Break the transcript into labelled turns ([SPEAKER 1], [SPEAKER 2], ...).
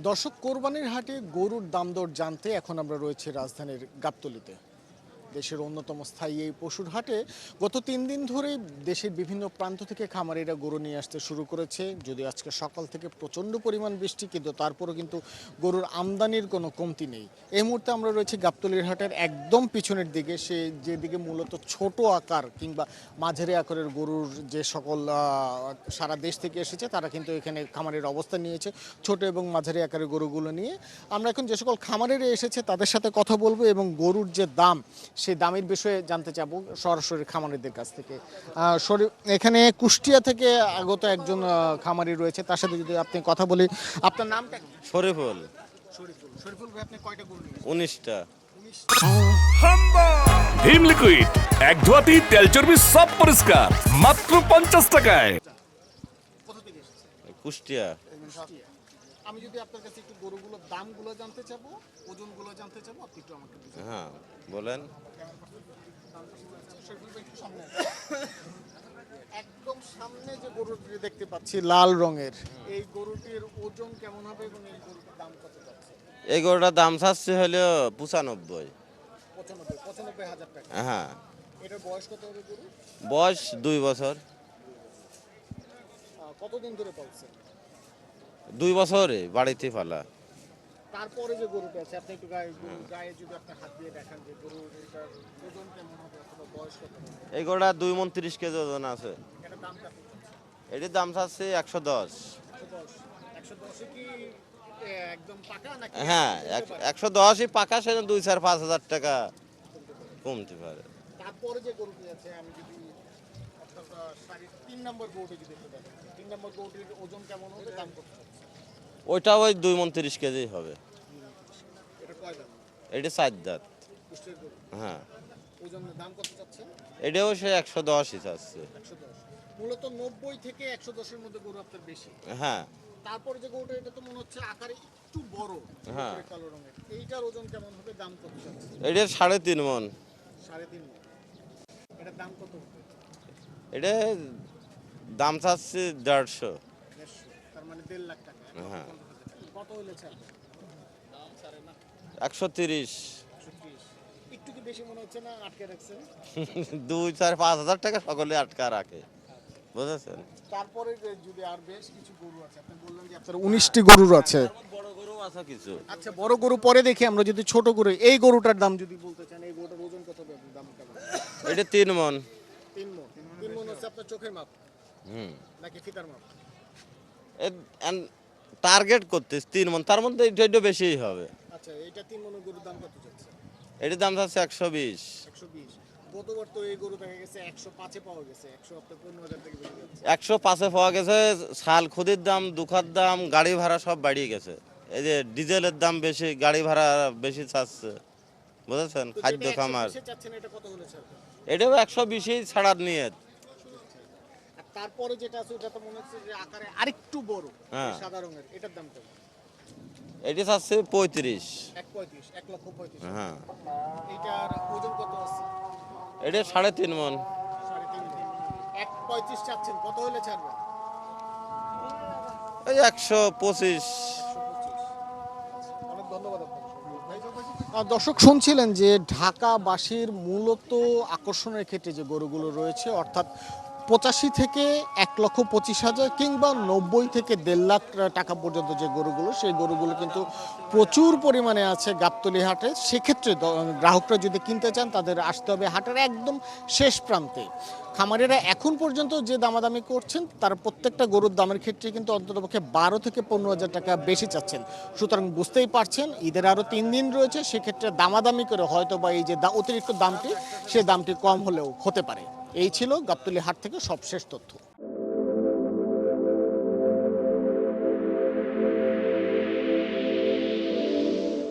[SPEAKER 1] দর্শক, কোরবানির হাটে গরুর দাম দর জানতে এখন আমরা রয়েছি রাজধানীর গাবতলীতে। দেশের অন্যতম স্থায়ী এই পশুর হাটে গত 3 দিন ধরেই দেশের বিভিন্ন প্রান্ত থেকে খামারিরা গরু নিয়ে আসতে শুরু করেছে। যদিও আজকে সকাল থেকে প্রচণ্ড পরিমাণ বৃষ্টি, কিন্তু তারপরও কিন্তু গরুর আমদানির কোনো কমতি নেই। এই মুহূর্তে আমরা রয়েছি গাবতলীর হাটের একদম পিছনের দিকে, সে যেদিকে মূলত ছোট আকার কিংবা মাঝারি আকারের গরুর যে সকল সারা দেশ থেকে এসেছে তারা কিন্তু এখানে খামারের অবস্থান নিয়েছে ছোট এবং মাঝারি আকারের গরুগুলো নিয়ে। আমরা এখন যে সকল খামারেরা এসেছে তাদের সাথে কথা বলবো এবং গরুর যে দাম সেই দামের বিষয়ে জানতে চাবো সরাসরি খামারিদের কাছ থেকে। এখানে কুষ্টিয়া থেকে আগত একজন খামারি রয়েছে, তার সাথে যদি আপনি কথা বলি। আপনার নামটা কি?
[SPEAKER 2] শরীফুল।
[SPEAKER 1] শরীফুল ভাই, আপনি কয়টা গরু নিয়েছেন?
[SPEAKER 2] 19টা।
[SPEAKER 3] ভীম লিকুইড এক ধোয়াতেই তেল চর্বি সব পরিষ্কার মাত্র 50 টাকায়।
[SPEAKER 1] কোথা থেকে এসেছেন?
[SPEAKER 2] কুষ্টিয়া।
[SPEAKER 1] আমি যদি আপনার কাছে একটু গরুগুলোর দামগুলো জানতে চাবো, ওজনগুলো জানতে চাবো, আপনি একটু আমাকে বুঝিয়ে
[SPEAKER 2] হ্যাঁ বলেন।
[SPEAKER 1] একদম সামনে যে গরুটি দেখতে পাচ্ছি লাল রঙের, এই গরুটির ওজন কেমন হবে এবং এই গরুটির দাম কত যাচ্ছে?
[SPEAKER 2] এই গরুটার দাম চাচ্ছে হলো 95।
[SPEAKER 1] 95,000 টাকা।
[SPEAKER 2] হ্যাঁ।
[SPEAKER 1] এটার বয়স কত হবে গরু?
[SPEAKER 2] বয়স 2 বছর।
[SPEAKER 1] কতদিন ধরে পালছে?
[SPEAKER 2] 2 বছরে বাড়িতে পালা।
[SPEAKER 1] তারপরে যে গরুটা আছে, আপনি একটু গায়ে যদি আপনি হাত দিয়ে দেখান যে গরুর এটার ওজন কেমন হবে অথবা বয়স কত হবে?
[SPEAKER 2] এই গরুটা 2 মণ 30 কেজি ওজন আছে।
[SPEAKER 1] এটার দামটা আপনি বলছেন?
[SPEAKER 2] এটির দাম চাচ্ছে 110।
[SPEAKER 1] 110 কি একদম পাকা নাকি?
[SPEAKER 2] হ্যাঁ 110ই পাকা, সেটা 2-4-5 হাজার টাকা কমতে পারে।
[SPEAKER 1] তারপরে যে গরুটি আছে, আমি যদি অর্থাৎ 3 নম্বর গরুটি যদি একটু দেখেন, 3 নম্বর গরুটির ওজন কেমন হবে, দাম কত হবে?
[SPEAKER 2] ওইটা ওই 2 মণ 30 কেজি হবে।
[SPEAKER 1] এটা কয় দাম?
[SPEAKER 2] এটি 4 দাঁত।
[SPEAKER 1] কুষ্টিয়ার গরু।
[SPEAKER 2] হ্যাঁ।
[SPEAKER 1] ওজনের দাম কত চাচ্ছেন?
[SPEAKER 2] এটাও সে 110ই চাচ্ছে।
[SPEAKER 1] 110। মূলত 90 থেকে 110 এর মধ্যে গরু আপনার বেশি।
[SPEAKER 2] হ্যাঁ।
[SPEAKER 1] তারপরে যে গরুটা, এটা তো মনে হচ্ছে আকারে একটু বড়,
[SPEAKER 2] হ্যাঁ।
[SPEAKER 1] কালো রঙের। এইটার ওজন কেমন হবে, দাম কত চাচ্ছেন?
[SPEAKER 2] এটার 3.5 মণ।
[SPEAKER 1] 3.5 মণ। এটার দাম কত হবে?
[SPEAKER 2] এটা দাম চাচ্ছে 150।
[SPEAKER 1] 150, তার মানে 1.5 লাখ টাকা।
[SPEAKER 2] হ্যাঁ।
[SPEAKER 1] কত হলে ছাড়বে?
[SPEAKER 2] 130।
[SPEAKER 1] 130। একটু কি বেশি মনে হচ্ছে না? আটকে রাখছেন?
[SPEAKER 2] 2-4-5 হাজার টাকা সকলে আটকা রাখে, বুঝেছেন।
[SPEAKER 1] তারপরে যদি আর বেশ কিছু গরু আছে, আপনি বললেন যে আপনার 19টি গরু আছে।
[SPEAKER 2] বড় গরু আছে কিছু।
[SPEAKER 1] আচ্ছা, বড় গরু পরে দেখি। আমরা যদি ছোট গরু, এই গরুটার দাম যদি বলতে চান, এই গরুটার ওজন কত হবে, দাম কেমন?
[SPEAKER 2] এটা 3 মণ।
[SPEAKER 1] 3 মণ। 3 মণ হচ্ছে আপনার চোখের মাপ নাকি ফিতার মাপ?
[SPEAKER 2] টার্গেট করতে 3 মণ, তার মধ্যে এটা বেশিই হবে।
[SPEAKER 1] আচ্ছা, এইটা 3 মণের গরুর দাম কত যাচ্ছে?
[SPEAKER 2] এটার দাম চাচ্ছে 120।
[SPEAKER 1] 120। গতবার তো এই গরু দেখা গেছে 105-এ পাওয়া গেছে, 100 আপনার 15,000 টাকা বেশি যাচ্ছে।
[SPEAKER 2] 105-এ পাওয়া গেছে। শাল খুদির দাম, দুখার দাম, গাড়ি ভাড়া সব বাড়িয়ে গেছে। এই যে ডিজেলের দাম বেশি, গাড়ি ভাড়া বেশি চাচ্ছে, বুঝেছেন।
[SPEAKER 1] তো
[SPEAKER 2] খাদ্য
[SPEAKER 1] যেটা
[SPEAKER 2] খামার
[SPEAKER 1] 120-এ চাচ্ছেন, এটা কত হলে ছাড়বে?
[SPEAKER 2] এটাও 120ই ছাড়ার নিয়ে।
[SPEAKER 1] আর তারপরে যেটা আছে, ওটা তো মনে হচ্ছে যে আকারে আরেকটু বড়,
[SPEAKER 2] হ্যাঁ।
[SPEAKER 1] সাদা রঙের। এটার দাম কত?
[SPEAKER 2] এটি চাচ্ছে 35।
[SPEAKER 1] 1.35, 1,35,000।
[SPEAKER 2] হ্যাঁ।
[SPEAKER 1] এইটার ওজন কত আছে?
[SPEAKER 2] এটা 3.5 মণ।
[SPEAKER 1] 3.5 মণ। 1.35 চাচ্ছেন, কত হলে ছাড়বেন?
[SPEAKER 2] এই 125।
[SPEAKER 1] 125। অনেক ধন্যবাদ আপনাকে। দর্শক, শুনছিলেন যে ঢাকাবাসীর মূলত আকর্ষণের ক্ষেত্রে যে গরুগুলো রয়েছে, অর্থাৎ 85 থেকে 1,25,000 কিংবা 90 থেকে 1.5 লাখ টাকা পর্যন্ত যে গরুগুলো, সেই গরুগুলো কিন্তু প্রচুর পরিমাণে আছে গাবতলী হাটে। সেক্ষেত্রে গ্রাহকরা যদি কিনতে চান, তাদের আসতে হবে হাটের একদম শেষ প্রান্তে। খামারিরা এখন পর্যন্ত যে দামাদামি করছেন, তার প্রত্যেকটা গরুর দামের ক্ষেত্রে কিন্তু অন্ততপক্ষে 12 থেকে 15,000 টাকা বেশি চাচ্ছেন। সুতরাং বুঝতেই পারছেন, ঈদের আরও 3 দিন রয়েছে। সেক্ষেত্রে দামাদামি করে হয়তো বা এই যে অতিরিক্ত দামটি, সে দামটি কম হলেও হতে পারে। এই ছিল গাবতলী হাট থেকে সবশেষ তথ্য।